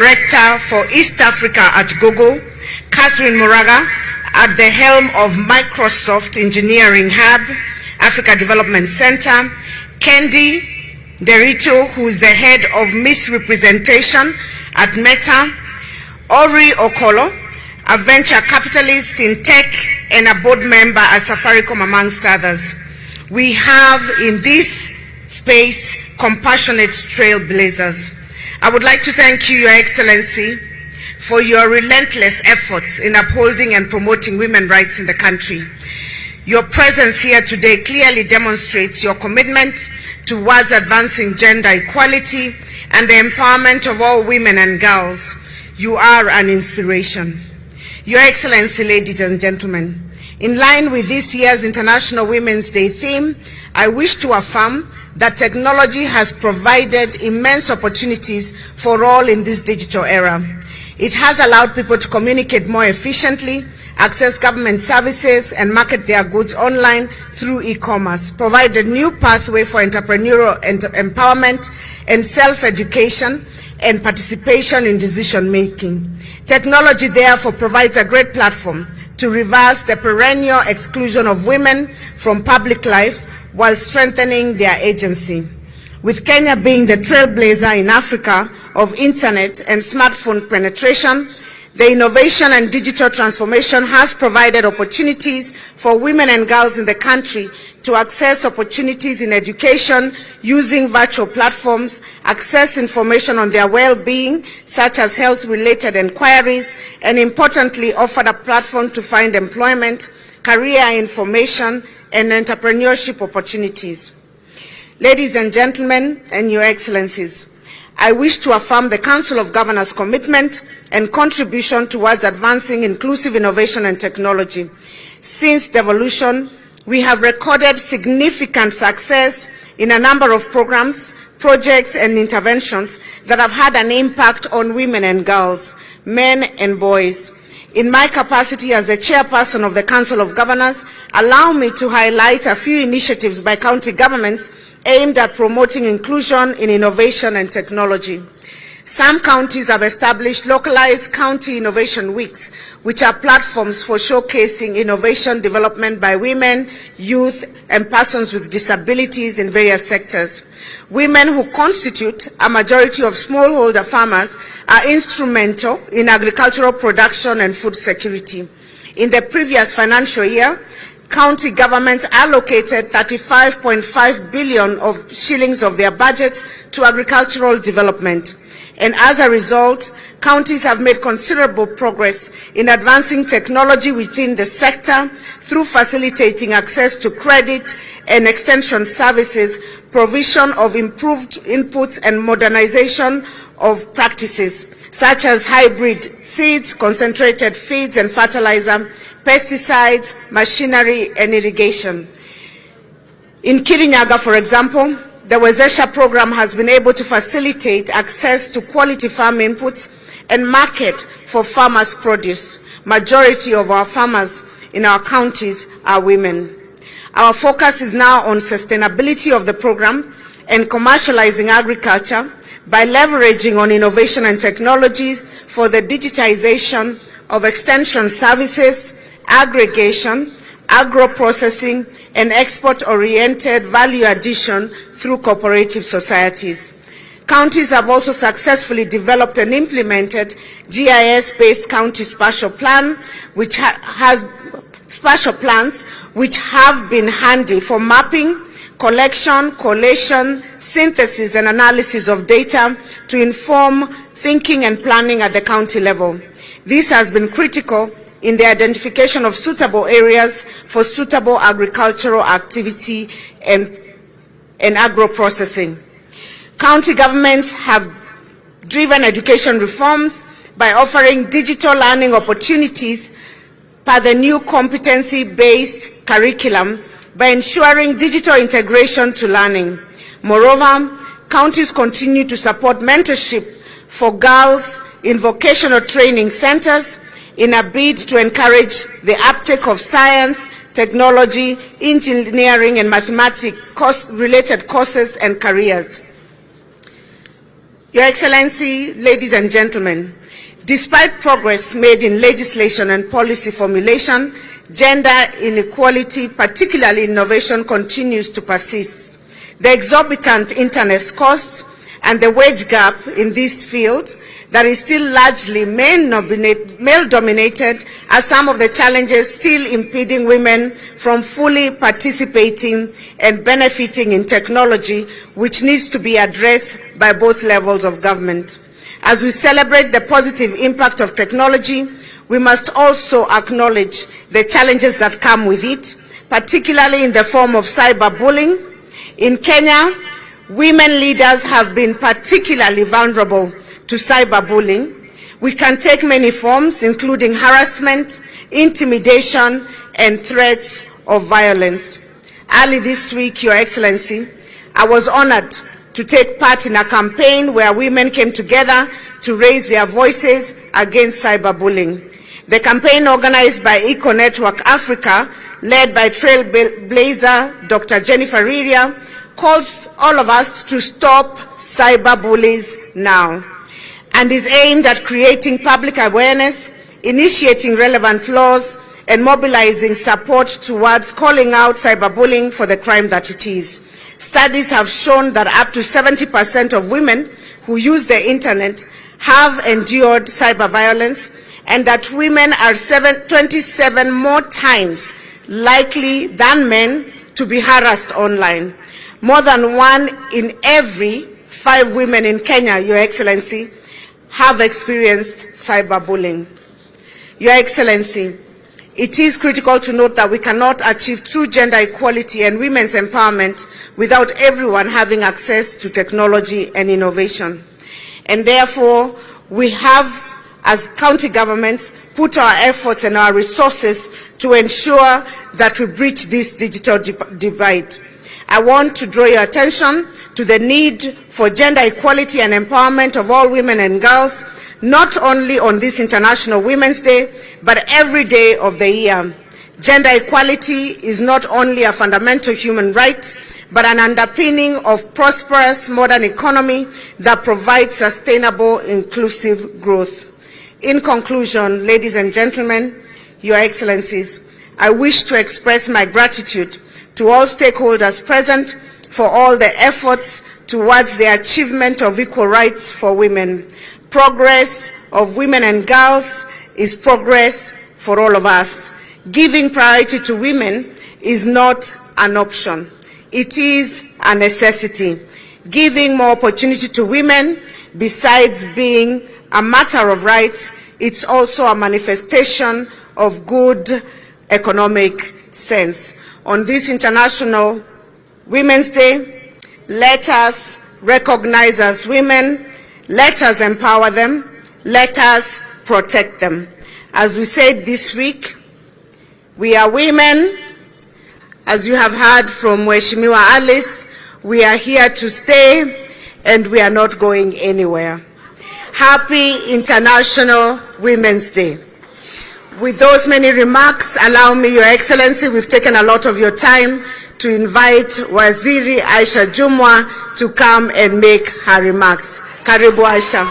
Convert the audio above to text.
Director for East Africa at Google, Catherine Moraga at the helm of Microsoft Engineering Hub, Africa Development Center, Kendi Derito, who is the head of misrepresentation at Meta, Ori Okolo, a venture capitalist in tech and a board member at Safaricom, amongst others. We have in this space compassionate trailblazers. I would like to thank you, Your Excellency, for your relentless efforts in upholding and promoting women's rights in the country. Your presence here today clearly demonstrates your commitment towards advancing gender equality and the empowerment of all women and girls. You are an inspiration. Your Excellency, ladies and gentlemen, in line with this year's International Women's Day theme, I wish to affirm that technology has provided immense opportunities for all in this digital era. It has allowed people to communicate more efficiently, access government services, and market their goods online through e-commerce, provided new pathway for entrepreneurial empowerment and self-education and participation in decision-making. Technology, therefore, provides a great platform to reverse the perennial exclusion of women from public life while strengthening their agency. With Kenya being the trailblazer in Africa of internet and smartphone penetration, the innovation and digital transformation has provided opportunities for women and girls in the country to access opportunities in education using virtual platforms, access information on their well-being, such as health-related inquiries, and importantly, offered a platform to find employment, career information, and entrepreneurship opportunities. Ladies and gentlemen, and Your Excellencies, I wish to affirm the Council of Governors' commitment and contribution towards advancing inclusive innovation and technology. Since devolution, we have recorded significant success in a number of programs, projects, and interventions that have had an impact on women and girls, men and boys. In my capacity as the chairperson of the Council of Governors, allow me to highlight a few initiatives by county governments aimed at promoting inclusion in innovation and technology. Some counties have established localized county innovation weeks, which are platforms for showcasing innovation development by women, youth, and persons with disabilities in various sectors. Women, who constitute a majority of smallholder farmers, are instrumental in agricultural production and food security. In the previous financial year, county governments allocated 35.5 billion shillings of their budgets to agricultural development. And as a result, counties have made considerable progress in advancing technology within the sector through facilitating access to credit and extension services, provision of improved inputs, and modernization of practices, such as hybrid seeds, concentrated feeds and fertilizer, pesticides, machinery, and irrigation. In Kirinyaga, for example, the Wezesha program has been able to facilitate access to quality farm inputs and market for farmers' produce. Majority of our farmers in our counties are women. Our focus is now on sustainability of the program and commercializing agriculture by leveraging on innovation and technology for the digitization of extension services, aggregation, agro-processing, and export-oriented value addition through cooperative societies. Counties have also successfully developed and implemented GIS-based county spatial plan, which has spatial plans which have been handy for mapping, collection, collation, synthesis, and analysis of data to inform thinking and planning at the county level. This has been critical in the identification of suitable areas for suitable agricultural activity and agro-processing. County governments have driven education reforms by offering digital learning opportunities per the new competency-based curriculum by ensuring digital integration to learning. Moreover, counties continue to support mentorship for girls in vocational training centers in a bid to encourage the uptake of science, technology, engineering, and mathematics related courses and careers. Your Excellency, ladies and gentlemen, despite progress made in legislation and policy formulation, gender inequality, particularly innovation, continues to persist. The exorbitant internet costs and the wage gap in this field that is still largely male-dominated are some of the challenges still impeding women from fully participating and benefiting in technology, which needs to be addressed by both levels of government. As we celebrate the positive impact of technology, we must also acknowledge the challenges that come with it, particularly in the form of cyberbullying. In Kenya, women leaders have been particularly vulnerable to cyberbullying. We can take many forms, including harassment, intimidation, and threats of violence. Early this week, Your Excellency, I was honored to take part in a campaign where women came together to raise their voices against cyberbullying. The campaign, organized by Eco Network Africa, led by trailblazer Dr. Jennifer Riria, calls all of us to stop cyberbullies now, and is aimed at creating public awareness, initiating relevant laws, and mobilizing support towards calling out cyberbullying for the crime that it is. Studies have shown that up to 70% of women who use the internet have endured cyber violence, and that women are 27 more times likely than men to be harassed online. More than 1 in every 5 women in Kenya, Your Excellency, have experienced cyberbullying. Your Excellency, it is critical to note that we cannot achieve true gender equality and women's empowerment without everyone having access to technology and innovation. And therefore, we have, as county governments, put our efforts and our resources to ensure that we bridge this digital divide. I want to draw your attention to the need for gender equality and empowerment of all women and girls, not only on this International Women's Day, but every day of the year. Gender equality is not only a fundamental human right, but an underpinning of prosperous modern economy that provides sustainable, inclusive growth. In conclusion, ladies and gentlemen, Your Excellencies, I wish to express my gratitude to all stakeholders present for all the efforts towards the achievement of equal rights for women. Progress of women and girls is progress for all of us. Giving priority to women is not an option. It is a necessity. Giving more opportunity to women, besides being a matter of rights, it's also a manifestation of good economic sense. On this International Women's Day, let us recognize as women, let us empower them, let us protect them. As we said this week, we are women. As you have heard from Mheshimiwa Alice, we are here to stay and we are not going anywhere. Happy International Women's Day. With those many remarks, allow me, Your Excellency, we've taken a lot of your time, to invite Waziri Aisha Jumwa to come and make her remarks. Karibu Aisha.